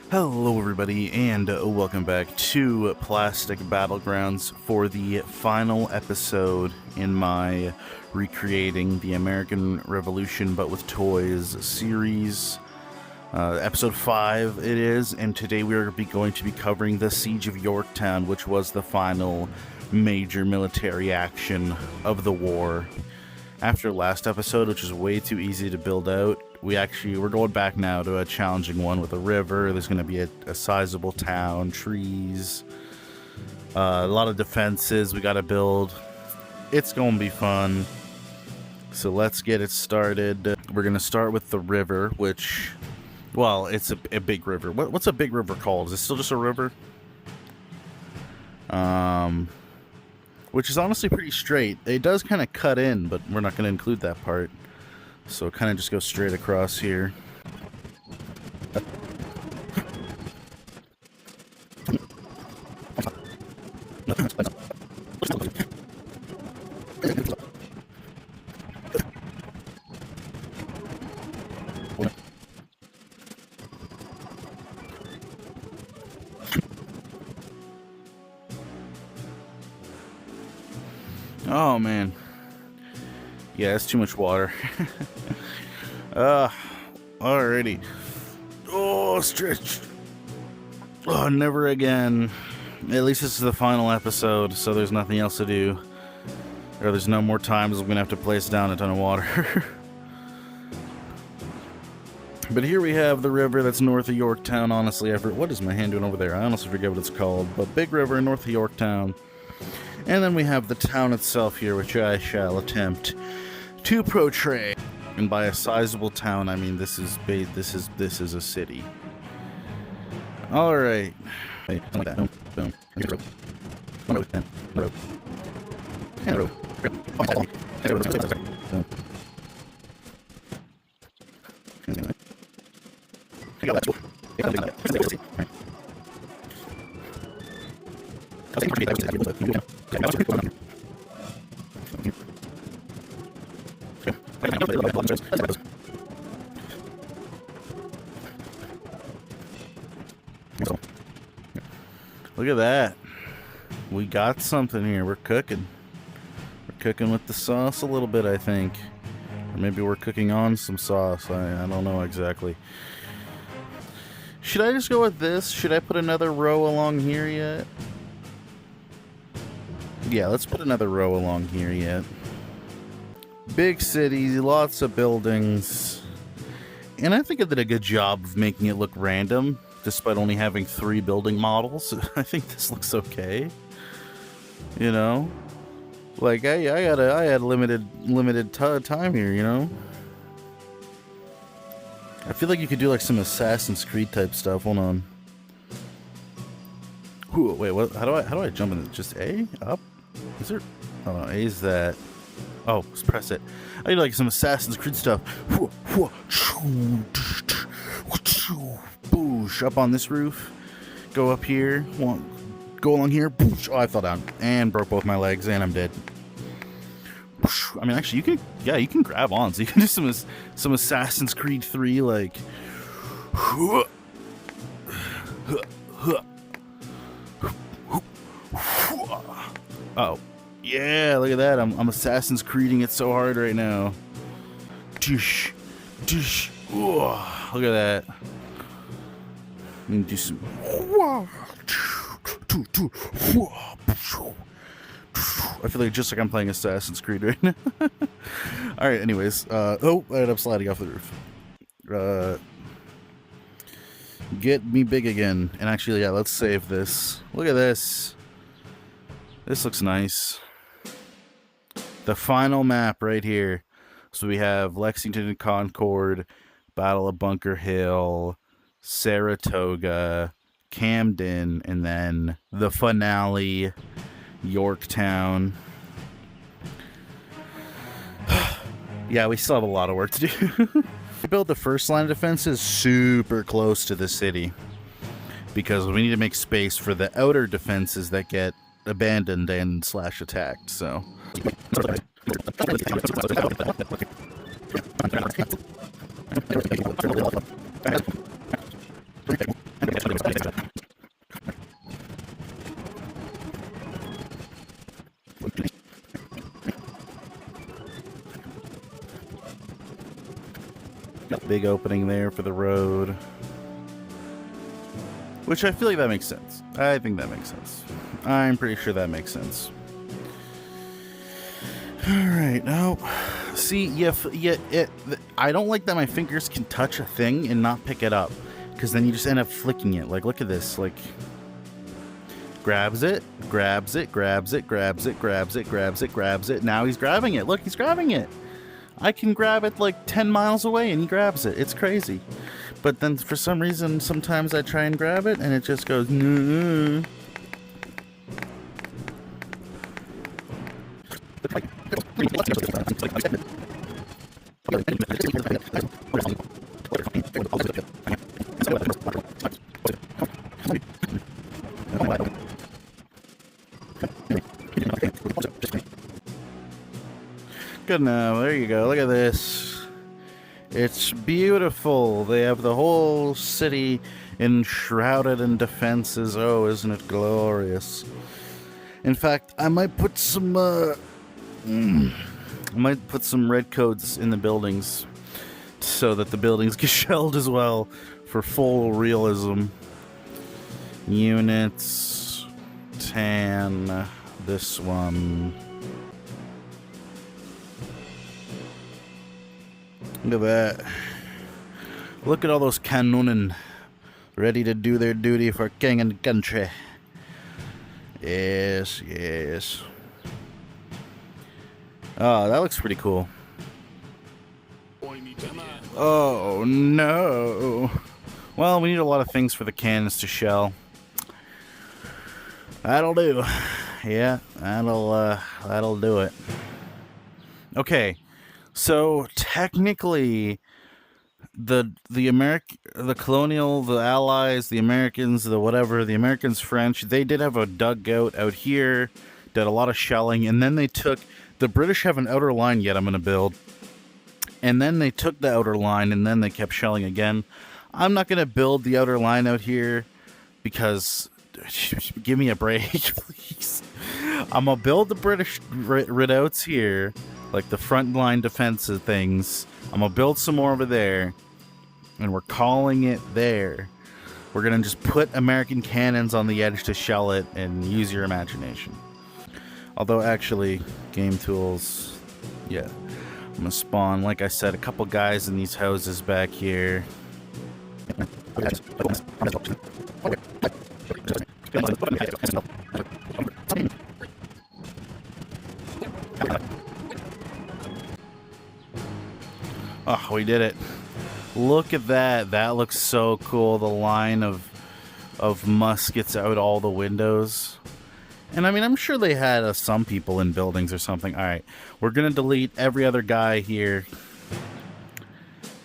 Hello everybody, and welcome back to Plastic Battlegrounds for the final episode in my Recreating the American Revolution but with Toys series. Episode 5 it is, and today we are going to be covering the Siege of Yorktown, which was the final major military action of the war. After last episode, which was way too easy to build out, we're going back now to a challenging one with a river. There's going to be a sizable town, trees, a lot of defenses we got to build. It's going to be fun. So let's get it started. We're going to start with the river, which, well, it's a big river. What's a big river called? Is it still just a river? Which is honestly pretty straight. It does kind of cut in, but we're not going to include that part. So it kind of just goes straight across here. Oh man. Yeah, it's too much water. Alrighty. Oh, stretch. Oh, never again. At least this is the final episode, so there's nothing else to do. Or there's no more times I'm gonna have to place down a ton of water. But here we have the river that's north of Yorktown. Honestly, what is my hand doing over there? I honestly forget what it's called. But big river north of Yorktown. And then we have the town itself here, which I shall attempt to portray. And by a sizable town, I mean this is a city. All right. Hey, something like that. Boom. Here's the road. One road, then the road. And the road. Look at that. We got something here. We're cooking. We're cooking with the sauce a little bit, I think. Or maybe we're cooking on some sauce. I don't know exactly. Should I just go with this? Should I put another row along here yet? Yeah, let's put another row along here yet. Big city, lots of buildings. And I think I did a good job of making it look random, despite only having 3 building models. I think this looks okay. You know? Like, I had limited time here, you know? I feel like you could do like some Assassin's Creed type stuff. Hold on. Ooh, wait, what? How do I jump in it? Just A? Up? Is there? Oh no, A is that. Oh, let's press it. I need like some Assassin's Creed stuff. Boosh, up on this roof. Go up here. Go along here. Boosh. Oh, I fell down and broke both my legs, and I'm dead. I mean, actually, you can grab on, so you can do some Assassin's Creed 3, like. Oh, yeah, look at that. I'm Assassin's Creeding it so hard right now. Dish. Oh, look at that. I'm gonna do some. I feel like just like I'm playing Assassin's Creed right now. Alright, anyways. Oh, I ended up sliding off the roof. Get me big again. And actually, yeah, let's save this. Look at this. This looks nice. The final map right here. So we have Lexington and Concord, Battle of Bunker Hill, Saratoga, Camden, and then the finale, Yorktown. Yeah, we still have a lot of work to do. We built the first line of defenses super close to the city because we need to make space for the outer defenses that get abandoned and / attacked. So Big opening there for the road. Which I feel like that makes sense. I think that makes sense. I'm pretty sure that makes sense. Alright, now, see, I don't like that my fingers can touch a thing and not pick it up. Because then you just end up flicking it. Like, look at this. Like, grabs it, grabs it, grabs it, grabs it, grabs it, grabs it, grabs it. Now he's grabbing it. Look, he's grabbing it. I can grab it like 10 miles away and he grabs it. It's crazy. But then for some reason, sometimes I try and grab it and it just goes, no. Good now, there you go. Look at this. It's beautiful. They have the whole city enshrouded in defenses. Oh, isn't it glorious? In fact, I might put some red coats in the buildings so that the buildings get shelled as well for full realism. Units, tan, this one. Look at that. Look at all those cannonen ready to do their duty for king and country. Yes, yes. Oh, that looks pretty cool. Oh, no. Well, we need a lot of things for the cannons to shell. That'll do. Yeah, that'll do it. Okay. So technically, the colonial, the allies, the Americans, the whatever, the Americans, French, they did have a dugout out here, did a lot of shelling, and then they took, the British have an outer line yet I'm going to build, and then they took the outer line, and then they kept shelling again. I'm not going to build the outer line out here, because, give me a break, please. I'm going to build the British redoubts here, like the front line defensive things. I'm gonna build some more over there, and we're calling it there. We're gonna just put American cannons on the edge to shell it and use your imagination. Although actually, game tools, yeah. I'm gonna spawn, like I said, a couple guys in these houses back here. Oh, we did it. Look at that. That looks so cool. The line of muskets out all the windows. And I mean, I'm sure they had some people in buildings or something. All right. We're going to delete every other guy here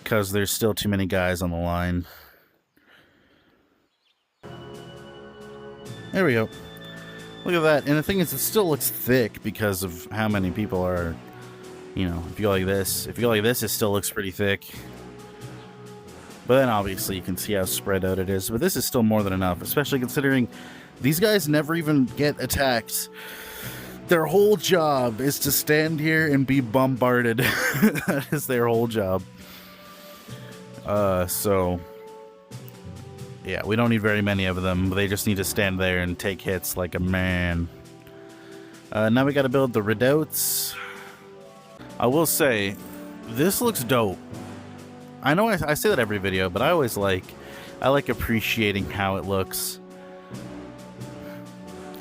because there's still too many guys on the line. There we go. Look at that. And the thing is, it still looks thick because of how many people are... You know, if you go like this, it still looks pretty thick. But then obviously you can see how spread out it is. But this is still more than enough, especially considering these guys never even get attacked. Their whole job is to stand here and be bombarded. That is their whole job. So yeah, we don't need very many of them. They just need to stand there and take hits like a man. Now we got to build the redoubts. I will say, this looks dope. I know I say that every video, but I like appreciating how it looks.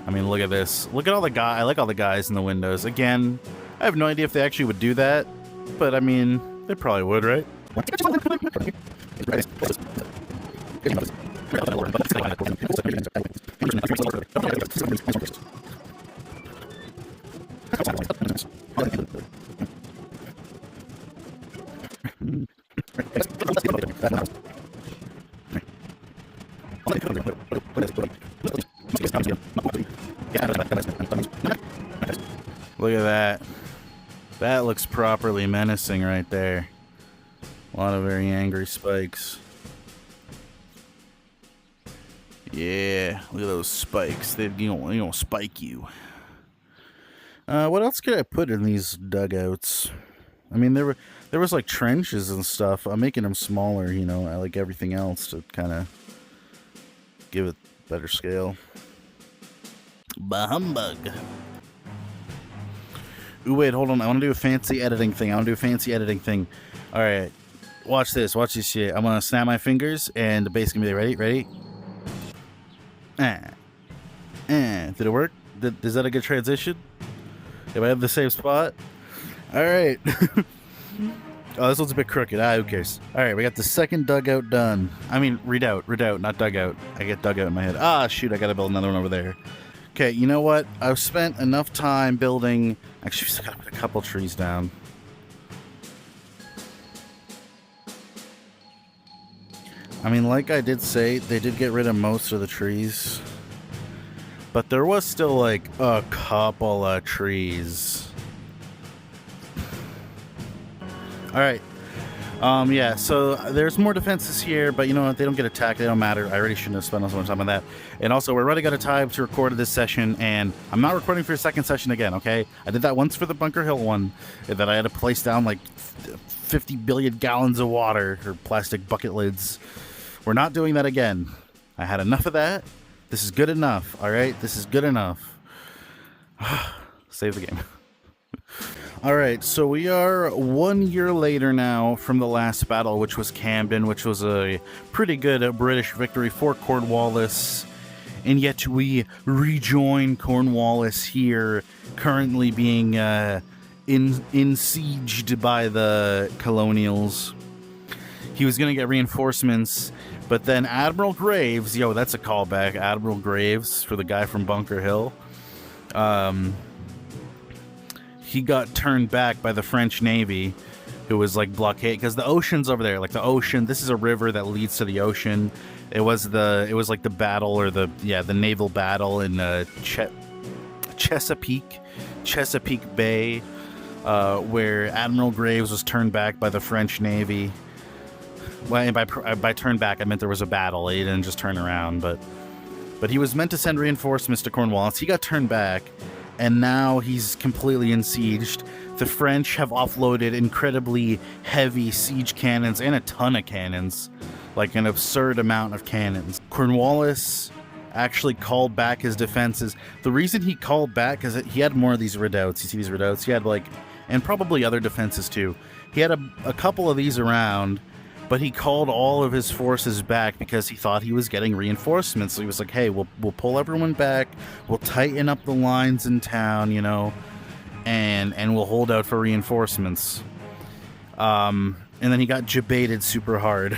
I mean, look at this. Look at all the guys. I like all the guys in the windows. Again, I have no idea if they actually would do that, but I mean, they probably would, right? Look at that. That looks properly menacing right there. A lot of very angry spikes. Yeah, look at those spikes. They don't spike you. What else could I put in these dugouts? I mean, there was like trenches and stuff. I'm making them smaller, you know, like everything else to kind of give it better scale. Bah humbug. Ooh, wait, hold on. I want to do a fancy editing thing. All right, watch this. Watch this shit. I'm gonna snap my fingers, and the bass gonna be ready. Ready? Did it work? Is that a good transition? If I have the same spot? All right. Oh, this one's a bit crooked. Who cares? All right, we got the second dugout done. I mean, redoubt, not dugout. I get dugout in my head. Shoot, I gotta build another one over there. Okay, you know what? I've spent enough time building... Actually, we still gotta put a couple trees down. I mean, like I did say, they did get rid of most of the trees. But there was still, like, a couple of trees. Alright. Yeah, so there's more defenses here, but you know what? They don't get attacked. They don't matter. I already shouldn't have spent so much time on that. And also, we're running out of time to record this session, and I'm not recording for a second session again, okay? I did that once for the Bunker Hill one, that I had to place down, like, 50 billion gallons of water, or plastic bucket lids. We're not doing that again. I had enough of that. This is good enough, alright? This is good enough. Save the game. Alright, so we are 1 year later now from the last battle, which was Camden, which was a pretty good British victory for Cornwallis. And yet we rejoin Cornwallis here, currently being besieged by the colonials. He was going to get reinforcements, but then Admiral Graves, yo, that's a callback, Admiral Graves, for the guy from Bunker Hill. He got turned back by the French Navy, who was like blockade, because the ocean's over there. Like the ocean, this is a river that leads to the ocean. It was like the battle, or the naval battle in Chesapeake Bay, where Admiral Graves was turned back by the French Navy. Well, and by turn back, I meant there was a battle. He didn't just turn around, but he was meant to send reinforcements to Cornwallis. He got turned back. And now he's completely besieged. The French have offloaded incredibly heavy siege cannons and a ton of cannons. Like an absurd amount of cannons. Cornwallis actually called back his defenses. The reason he called back is that he had more of these redoubts. You see these redoubts? He had and probably other defenses too. He had a couple of these around, but he called all of his forces back because he thought he was getting reinforcements. So he was like, hey, we'll pull everyone back, we'll tighten up the lines in town, you know, and we'll hold out for reinforcements. And then he got jebaited super hard.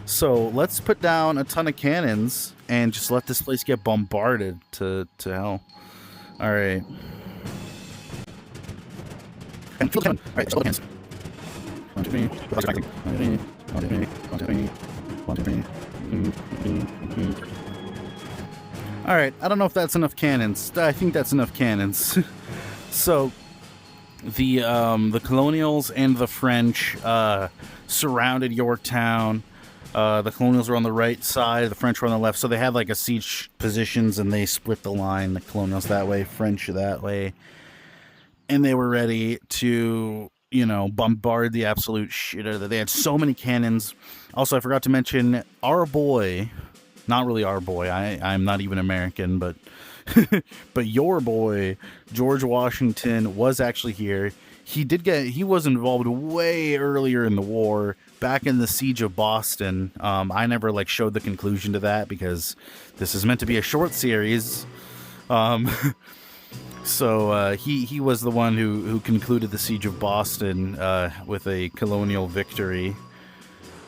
So let's put down a ton of cannons and just let this place get bombarded to hell. Alright. Alright, so cannons. Alright, I don't know if that's enough cannons. I think that's enough cannons. So, the colonials and the French surrounded Yorktown. The colonials were on the right side, the French were on the left. So they had like a siege positions, and they split the line. The colonials that way, French that way. And they were ready to, you know, bombard the absolute shit out of it. They had so many cannons. Also, I forgot to mention our boy, not really our boy, I'm not even American, but but your boy, George Washington, was actually here. He was involved way earlier in the war, back in the siege of Boston. I never showed the conclusion to that because this is meant to be a short series. So he was the one who concluded the siege of Boston with a colonial victory.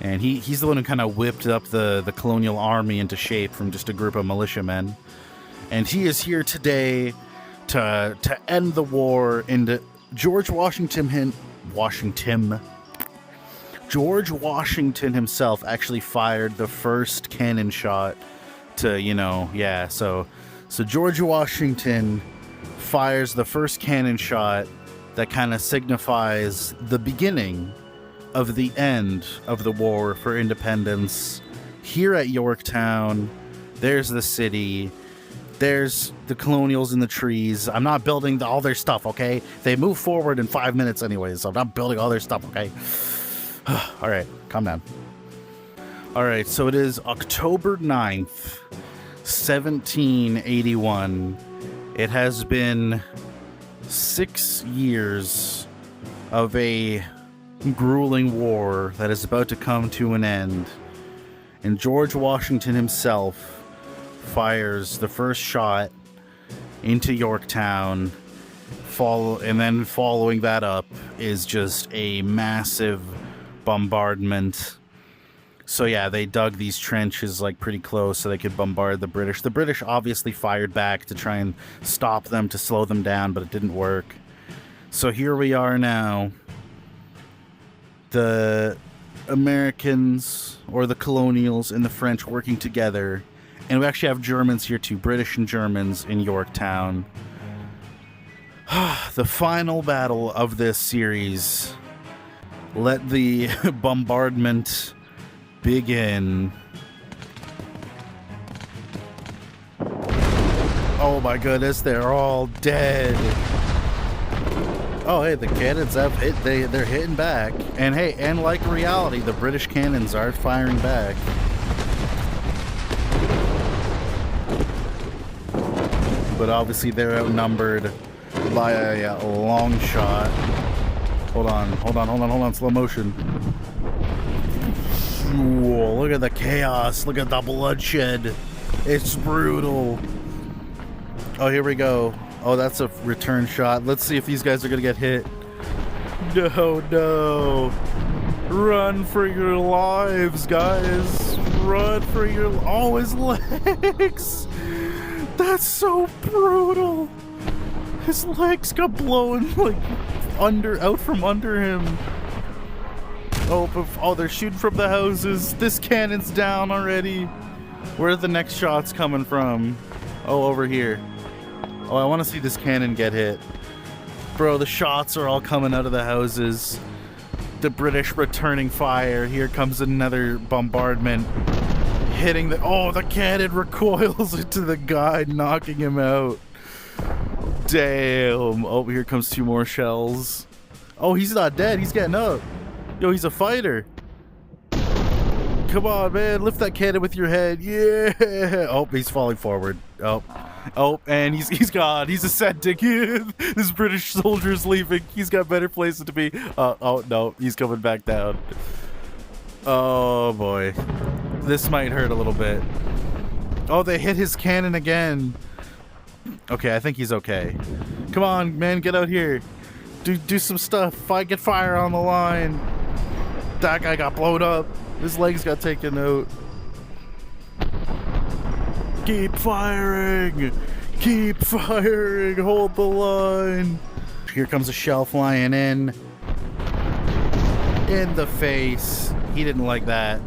And he's the one who kind of whipped up the colonial army into shape from just a group of militiamen. And he is here today to end the war. And George Washington himself actually fired the first cannon shot to, so George Washington fires the first cannon shot that kind of signifies the beginning of the end of the war for independence. Here at Yorktown, there's the city. There's the colonials in the trees. I'm not building all their stuff, okay? They move forward in 5 minutes anyways, so I'm not building all their stuff, okay? All right, calm down. All right, so it is October 9th, 1781. It has been 6 years of a grueling war that is about to come to an end. And George Washington himself fires the first shot into Yorktown, and then following that up is just a massive bombardment. So yeah, they dug these trenches like pretty close so they could bombard the British. The British obviously fired back to try and stop them, to slow them down, but it didn't work. So here we are now. The Americans, or the colonials, and the French working together. And we actually have Germans here too, British and Germans in Yorktown. The final battle of this series. Let the bombardment begin. Oh my goodness, they're all dead. Oh hey, the cannons have hit, they're hitting back. And hey, and like reality, the British cannons are firing back. But obviously they're outnumbered by a long shot. Hold on, slow motion. Whoa, look at the chaos, look at the bloodshed. It's brutal. Oh, here we go. Oh, that's a return shot. Let's see if these guys are gonna get hit. No. Run for your lives, guys. Run for your... Oh, his legs. That's so brutal. His legs got blown like out from under him. Oh, they're shooting from the houses. This cannon's down already. Where are the next shots coming from? Oh, over here. Oh, I want to see this cannon get hit. Bro, the shots are all coming out of the houses. The British returning fire. Here comes another bombardment. Hitting the... Oh, the cannon recoils into the guy, knocking him out. Damn. Oh, here comes 2 more shells. Oh, he's not dead. He's getting up. Yo, he's a fighter. Come on, man. Lift that cannon with your head. Yeah. Oh, he's falling forward. Oh, and he's gone. He's ascending. This British soldier's leaving. He's got better places to be. Oh, no. He's coming back down. Oh, boy. This might hurt a little bit. Oh, they hit his cannon again. Okay, I think he's okay. Come on, man. Get out here. Do some stuff. Get fire on the line. That guy got blown up. His legs got taken out. Keep firing. Keep firing. Hold the line. Here comes a shell flying in. In the face. He didn't like that.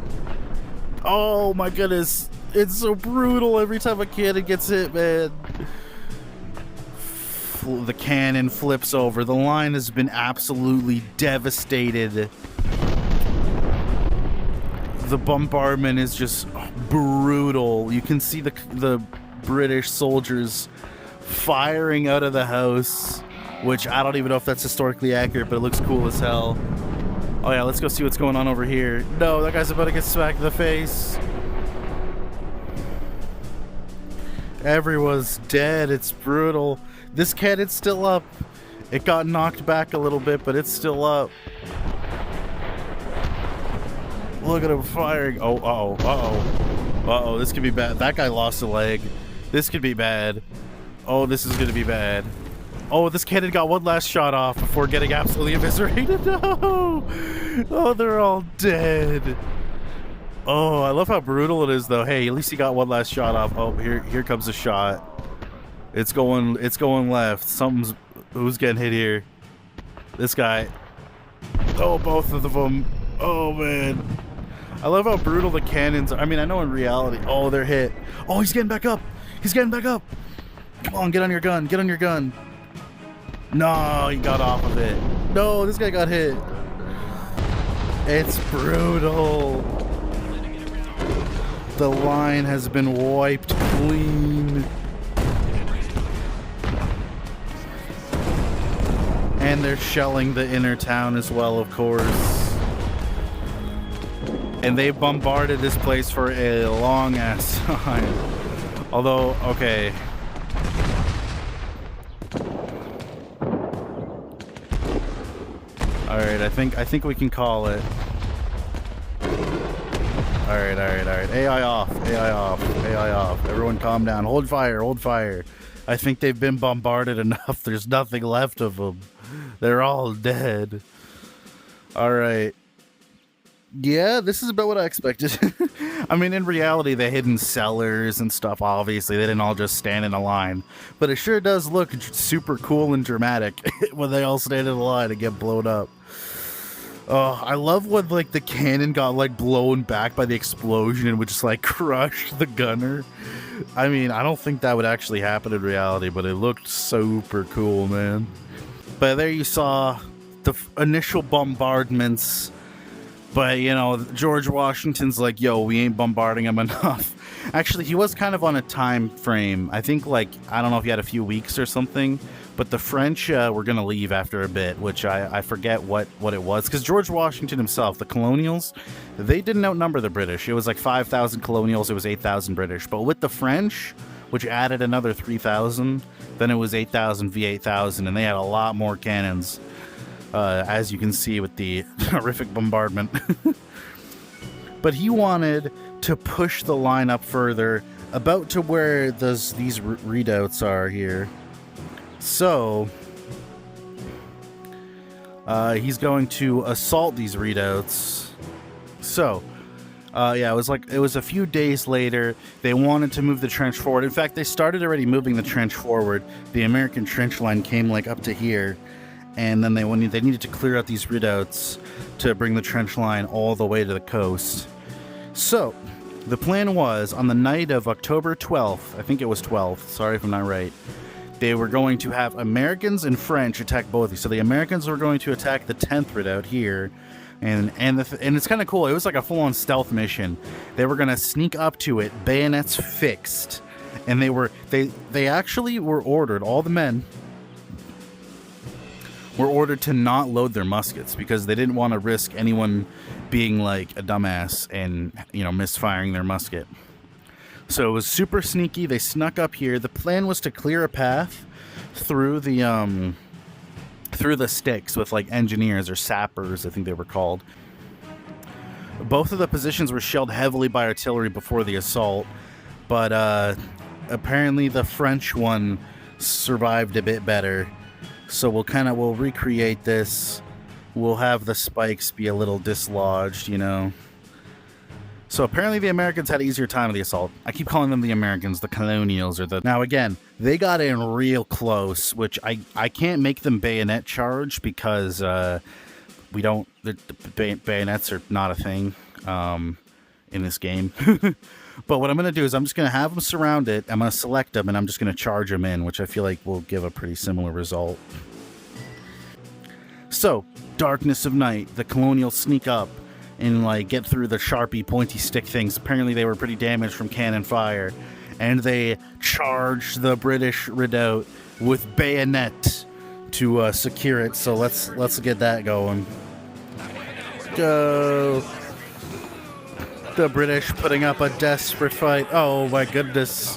Oh my goodness. It's so brutal every time a cannon gets hit, man. The cannon flips over. The line has been absolutely devastated. The bombardment is just brutal. You can see the British soldiers firing out of the house, which I don't even know if that's historically accurate, but it looks cool as hell. Oh yeah, let's go see what's going on over here. No, that guy's about to get smacked in the face. Everyone's dead. It's brutal. This cannon's still up. It got knocked back a little bit, but it's still up. Look at him firing. Oh, uh-oh, this could be bad. That guy lost a leg. This could be bad. Oh, this is gonna be bad. Oh, this cannon got one last shot off before getting absolutely eviscerated. No! Oh, they're all dead. Oh, I love how brutal it is, though. Hey, at least he got one last shot off. Oh, here comes a shot. It's going left. Who's getting hit here? This guy. Oh, both of them. Oh, man. I love how brutal the cannons are. I mean, I know in reality. Oh, they're hit. Oh, he's getting back up. He's getting back up. Come on, get on your gun. Get on your gun. No, he got off of it. No, this guy got hit. It's brutal. The line has been wiped clean. And they're shelling the inner town as well, of course. And they bombarded this place for a long ass time. Although, okay. Alright, I think we can call it. Alright. AI off, AI off, AI off. Everyone calm down. Hold fire, hold fire. I think they've been bombarded enough. There's nothing left of them. They're all dead. Alright. Yeah, this is about what I expected. I mean, in reality, they hid in cellars and stuff, obviously. They didn't all just stand in a line. But it sure does look super cool and dramatic when they all stand in a line and get blown up. Oh, I love when, like, the cannon got, like, blown back by the explosion and would just, like, crush the gunner. I mean, I don't think that would actually happen in reality, but it looked super cool, man. But there you saw the initial bombardments. But, you know, George Washington's like, yo, we ain't bombarding him enough. Actually, he was kind of on a time frame. I think, like, I don't know if he had a few weeks or something. But the French were going to leave after a bit, which I forget what it was. Because George Washington himself, the colonials, they didn't outnumber the British. It was like 5,000 colonials, it was 8,000 British. But with the French, which added another 3,000, then it was 8,000 v 8,000, and they had a lot more cannons. As you can see with the horrific bombardment. But he wanted to push the line up further, about to where these redoubts are here. So, he's going to assault these redoubts. So, yeah, it was a few days later. They wanted to move the trench forward. In fact, they started already moving the trench forward. The American trench line came like up to here. And then they needed to clear out these redoubts to bring the trench line all the way to the coast. So, the plan was, on the night of October 12th, I think it was 12th, sorry if I'm not right, they were going to have Americans and French attack both of these. So the Americans were going to attack the 10th redoubt here, and it's kind of cool. It was like a full-on stealth mission. They were going to sneak up to it, bayonets fixed, and they actually were ordered, all the men were ordered to not load their muskets because they didn't want to risk anyone being like a dumbass and, you know, misfiring their musket. So it was super sneaky. They snuck up here. The plan was to clear a path through the sticks with like engineers or sappers, I think they were called. Both of the positions were shelled heavily by artillery before the assault, but apparently the French one survived a bit better. So we'll recreate this. We'll have the spikes be a little dislodged, you know. So apparently the Americans had an easier time of the assault. I keep calling them the Americans, the colonials, or the... Now again, they got in real close, which I can't make them bayonet charge because we don't... The bayonets are not a thing in this game. But what I'm going to do is I'm just going to have them surrounded. I'm going to select them, and I'm just going to charge them in, which I feel like will give a pretty similar result. So, darkness of night. The colonials sneak up and like get through the sharpy, pointy stick things. Apparently they were pretty damaged from cannon fire. And they charge the British redoubt with bayonet to secure it. So let's get that going. Go. The British putting up a desperate fight. Oh my goodness.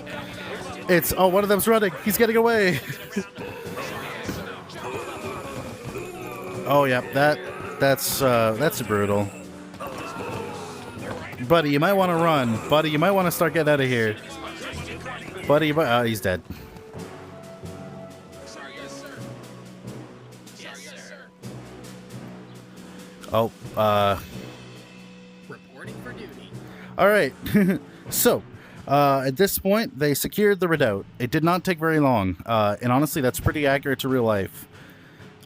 One of them's running. He's getting away. Oh yeah, that's brutal. Buddy, you might want to run. Buddy, you might want to start getting out of here. Buddy, he's dead. Sorry, yes, sir. Yes, sir. Oh, Reporting for duty. all right. So, at this point, they secured the redoubt. It did not take very long, and honestly, that's pretty accurate to real life.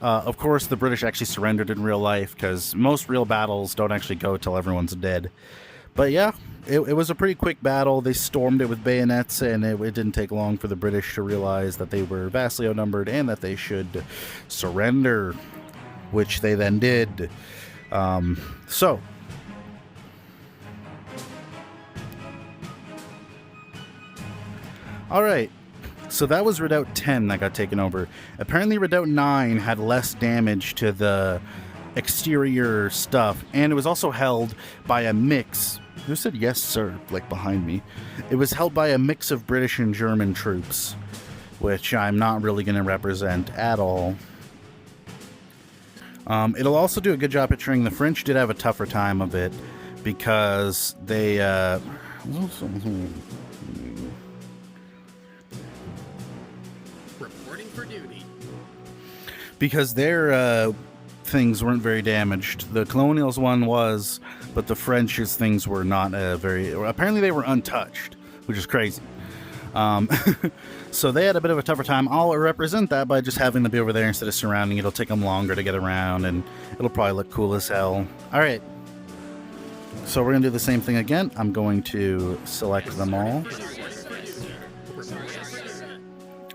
Of course, the British actually surrendered in real life because most real battles don't actually go till everyone's dead. But yeah, it was a pretty quick battle. They stormed it with bayonets, and it didn't take long for the British to realize that they were vastly outnumbered and that they should surrender, which they then did. So, all right. So that was Redoubt 10 that got taken over. Apparently Redoubt 9 had less damage to the exterior stuff, and it was also held by a mix. Who said yes, sir? Like behind me. It was held by a mix of British and German troops, which I'm not really going to represent at all. It'll also do a good job picturing the French did have a tougher time of it because they Reporting for duty. because their things weren't very damaged. The Colonials one was, but the French's things were not very... Apparently they were untouched, which is crazy. So they had a bit of a tougher time. I'll represent that by just having them be over there instead of surrounding. It'll take them longer to get around, and it'll probably look cool as hell. All right. So we're going to do the same thing again. I'm going to select them all.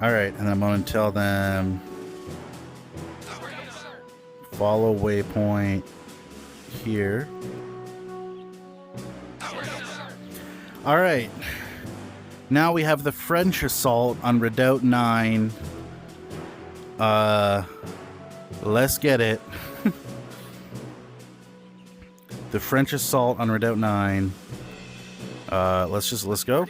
All right, and I'm going to tell them... Follow waypoint here. All right. Now we have the French assault on Redoubt 9. Let's get it. The French assault on Redoubt 9. Let's go.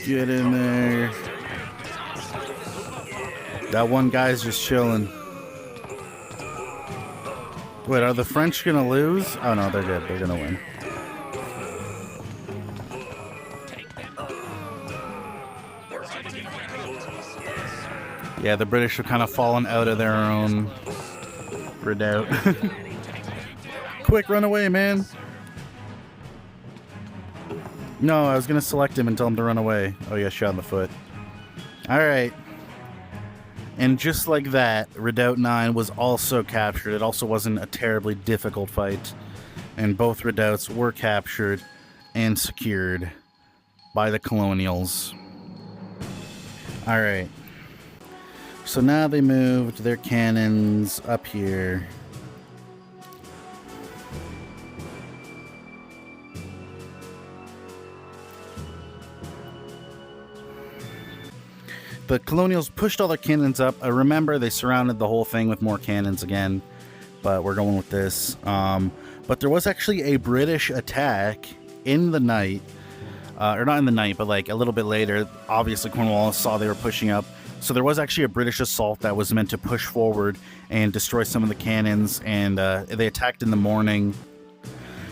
Get in there. That one guy's just chilling. Wait, are the French gonna lose? Oh no, they're good. They're gonna win. Yeah, the British have kind of fallen out of their own redoubt. Quick, run away, man. No, I was going to select him and tell him to run away. Oh, yeah, shot in the foot. All right. And just like that, Redoubt 9 was also captured. It also wasn't a terribly difficult fight. And both redoubts were captured and secured by the Colonials. All right. So now they moved their cannons up here. The Colonials pushed all their cannons up. Remember, they surrounded the whole thing with more cannons again, but we're going with this. But there was actually a British attack in the night, or not in the night, but like a little bit later. Obviously, Cornwallis saw they were pushing up, so there was actually a British assault that was meant to push forward and destroy some of the cannons, and they attacked in the morning.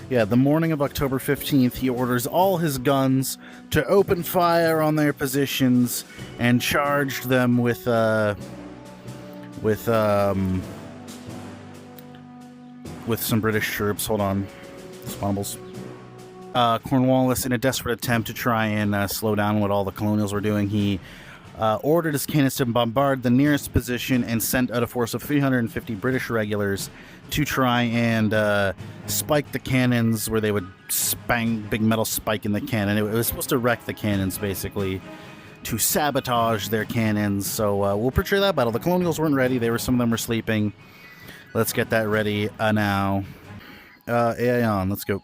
Yeah, the morning of October 15th, he orders all his guns to open fire on their positions and charged them with some British troops. Hold on. Spawnables. Cornwallis, in a desperate attempt to try and slow down what all the Colonials were doing, he ordered his cannons to bombard the nearest position and sent out a force of 350 British regulars to try and spike the cannons, where they would bang big metal spike in the cannon. It was supposed to wreck the cannons, basically, to sabotage their cannons. So we'll portray that battle. The Colonials weren't ready. Some of them were sleeping. Let's get that ready now. AI on. Let's go.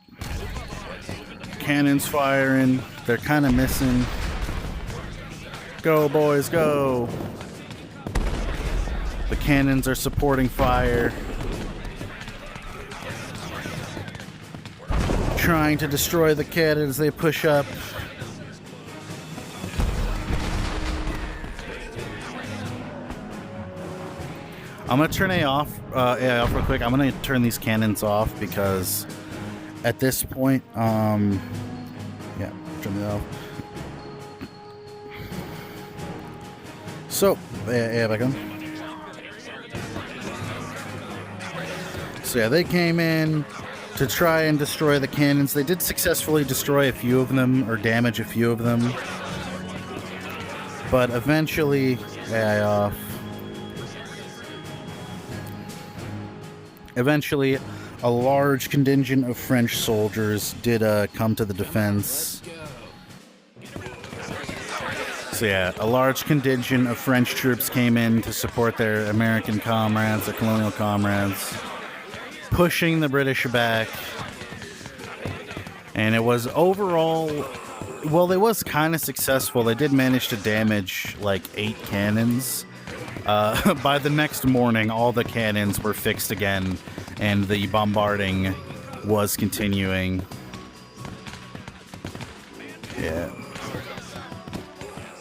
Cannons firing. They're kind of missing. Go, boys, go. The cannons are supporting fire. Trying to destroy the cannons as they push up. I'm going to turn AI off real quick. I'm going to turn these cannons off because at this point, yeah, turn it off. So, yeah, back on. So yeah, they came in to try and destroy the cannons. They did successfully destroy a few of them, or damage a few of them. But eventually, AI off. Eventually, a large contingent of French soldiers did come to the defense. So yeah, a large contingent of French troops came in to support their American comrades, their colonial comrades, pushing the British back. And it was overall, well, it was kind of successful. They did manage to damage like 8 cannons. By the next morning, all the cannons were fixed again, and the bombarding was continuing. Yeah.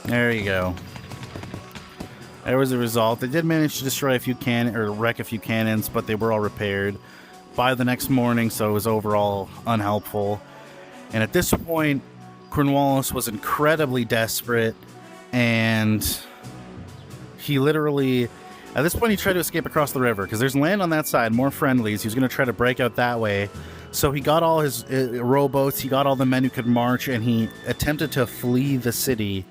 There you go. There was a result. They did manage to destroy a few wreck a few cannons, but they were all repaired by the next morning, so it was overall unhelpful. And at this point, Cornwallis was incredibly desperate, and he literally, at this point, he tried to escape across the river, because there's land on that side, more friendlies. He was going to try to break out that way. So he got all his rowboats, he got all the men who could march, and he attempted to flee the city,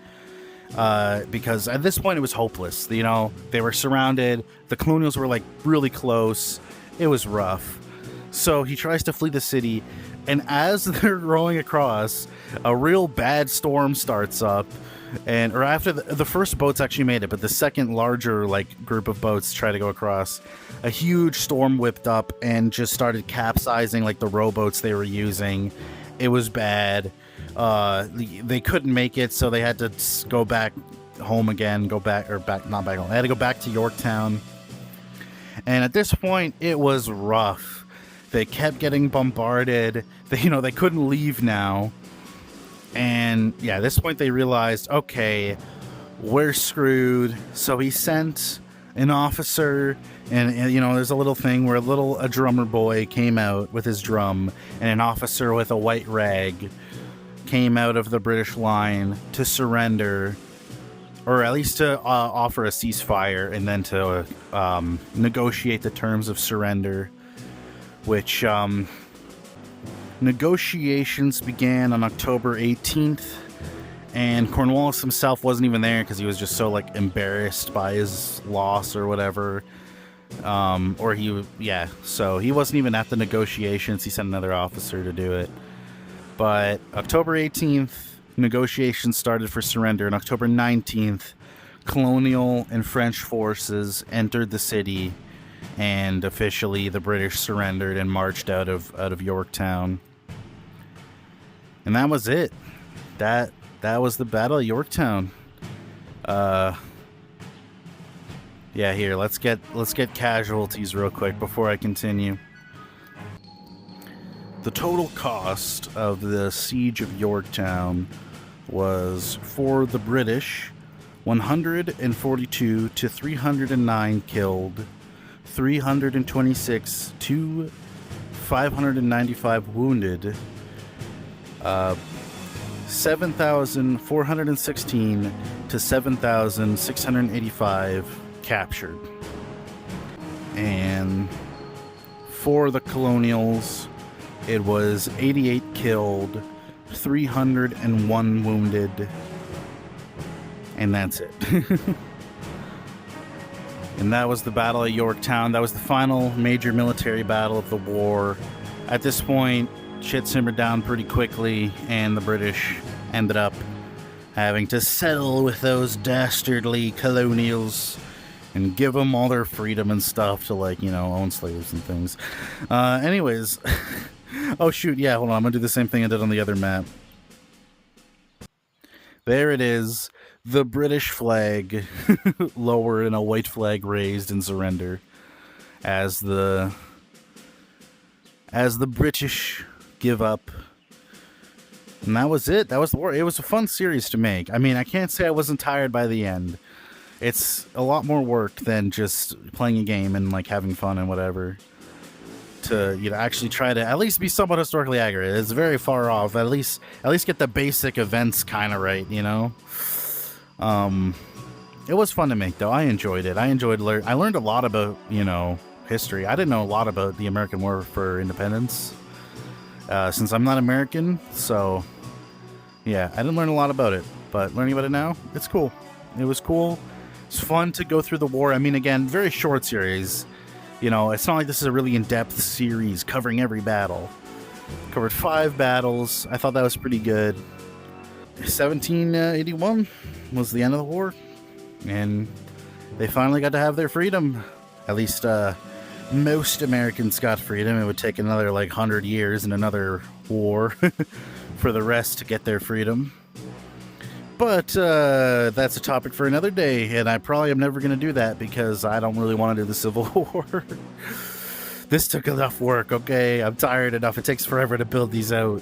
because at this point it was hopeless. You know, they were surrounded, the colonials were like really close, it was rough. So he tries to flee the city, and as they're rowing across, a real bad storm starts up. Or after the first boats actually made it, but the second larger like group of boats try to go across, a huge storm whipped up and just started capsizing like the rowboats they were using. It was bad. They couldn't make it, so they had to go back home again. Not back home. They had to go back to Yorktown. And at this point, it was rough. They kept getting bombarded. They couldn't leave now. And yeah, at this point they realized, okay, we're screwed. So he sent an officer, and there's a little thing where a drummer boy came out with his drum, and an officer with a white rag came out of the British line to surrender, or at least to offer a ceasefire, and then to negotiate the terms of surrender, which negotiations began on October 18th, and Cornwallis himself wasn't even there because he was just so like embarrassed by his loss or whatever. So he wasn't even at the negotiations. He sent another officer to do it. But October 18th, negotiations started for surrender, and October 19th, colonial and French forces entered the city, and officially the British surrendered and marched out of Yorktown. And that was it. That was the Battle of Yorktown. Here, let's get casualties real quick before I continue. The total cost of the siege of Yorktown was, for the British, 142 to 309 killed, 326 to 595 wounded, 7,416 to 7,685 captured. And for the colonials, it was 88 killed, 301 wounded, and that's it. And that was the Battle of Yorktown. That was the final major military battle of the war. At this point, shit simmered down pretty quickly, and the British ended up having to settle with those dastardly colonials and give them all their freedom and stuff to, own slaves and things. Anyways, oh shoot, yeah, hold on, I'm gonna do the same thing I did on the other map. There it is, the British flag lowered and a white flag raised in surrender as the British give up. And that was it. That was the war. It was a fun series to make. I mean, I can't say I wasn't tired by the end. It's a lot more work than just playing a game and having fun and whatever. To actually try to at least be somewhat historically accurate. It's very far off. At least get the basic events kind of right. It was fun to make though. I enjoyed it. I learned a lot about history. I didn't know a lot about the American War for Independence. Since I'm not American, so yeah, I didn't learn a lot about it, but learning about it now, it's cool. It was cool. It's fun to go through the war. I mean, again, very short series. It's not like this is a really in-depth series covering every battle. Covered 5 battles. I thought that was pretty good. 1781 was the end of the war, and they finally got to have their freedom. At least most Americans got freedom. It would take another 100 years and another war for the rest to get their freedom. But that's a topic for another day, and I probably am never going to do that because I don't really want to do the Civil War. This took enough work, okay? I'm tired enough. It takes forever to build these out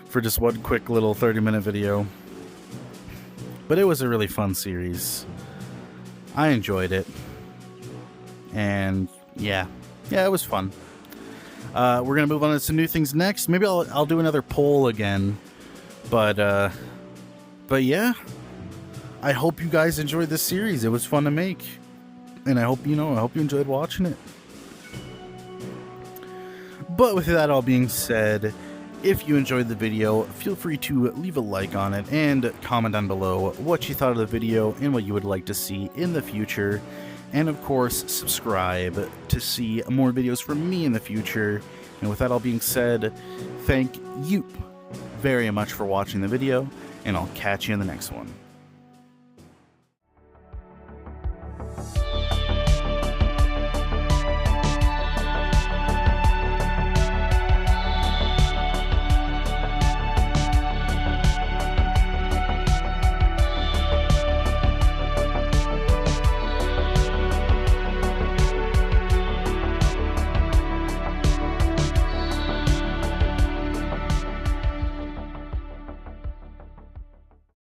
for just one quick little 30-minute video. But it was a really fun series. I enjoyed it. And yeah, it was fun. We're going to move on to some new things next. Maybe I'll do another poll again. But yeah, I hope you guys enjoyed this series. It was fun to make. And I hope you enjoyed watching it. But with that all being said, if you enjoyed the video, feel free to leave a like on it and comment down below what you thought of the video and what you would like to see in the future. And of course, subscribe to see more videos from me in the future. And with that all being said, thank you very much for watching the video, and I'll catch you in the next one.